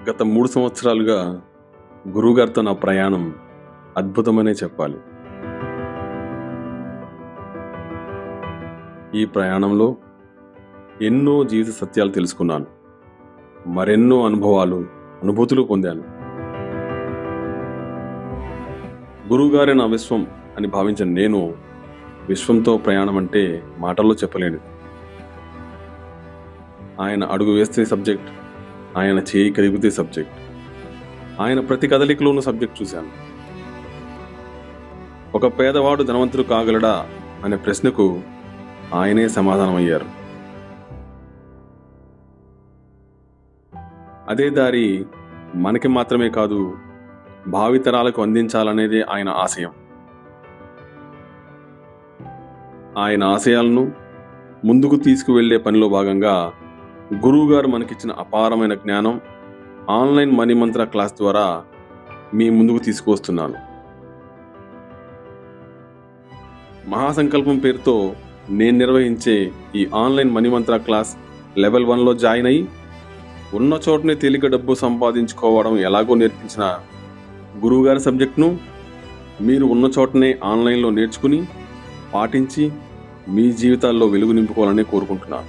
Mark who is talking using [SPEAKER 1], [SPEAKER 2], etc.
[SPEAKER 1] గత 3 సంవత్సరాలుగా గురువుగారితో నా ప్రయాణం అద్భుతమనే చెప్పాలి. ఈ ప్రయాణంలో ఎన్నో జీవిత సత్యాలు తెలుసుకున్నాను. మరెన్నో అనుభూతులు పొందాను. గురువుగారే నా విశ్వం అని భావించిన నేను విశ్వంతో ప్రయాణం అంటే మాటల్లో చెప్పలేనిది. ఆయన అడుగు వేస్తే సబ్జెక్ట్, ఆయన చేయి కదిపితే సబ్జెక్ట్, ఆయన ప్రతి కదలికలోనూ సబ్జెక్ట్ చూశాను. ఒక పేదవాడు ధనవంతుడు కాగలడా అనే ప్రశ్నకు ఆయనే సమాధానం అయ్యారు. అదే దారి మనకి మాత్రమే కాదు, భావితరాలకు అందించాలనేదే ఆయన ఆశయం. ఆయన ఆశయాలను ముందుకు తీసుకువెళ్లే పనిలో భాగంగా గురువుగారు మనకిచ్చిన అపారమైన జ్ఞానం ఆన్లైన్ మనీ మంత్ర క్లాస్ ద్వారా మీ ముందుకు తీసుకువస్తున్నాను. మహాసంకల్పం పేరుతో నేను నిర్వహించే ఈ ఆన్లైన్ మనీ మంత్ర క్లాస్ లెవెల్ 1లో జాయిన్ అయ్యి ఉన్న చోటనే తేలిక డబ్బు సంపాదించుకోవడం ఎలాగో నేర్పించిన గురువుగారి సబ్జెక్ట్ను మీరు ఉన్న చోటనే ఆన్లైన్లో నేర్చుకుని పాటించి మీ జీవితాల్లో వెలుగు నింపుకోవాలని కోరుకుంటున్నాను.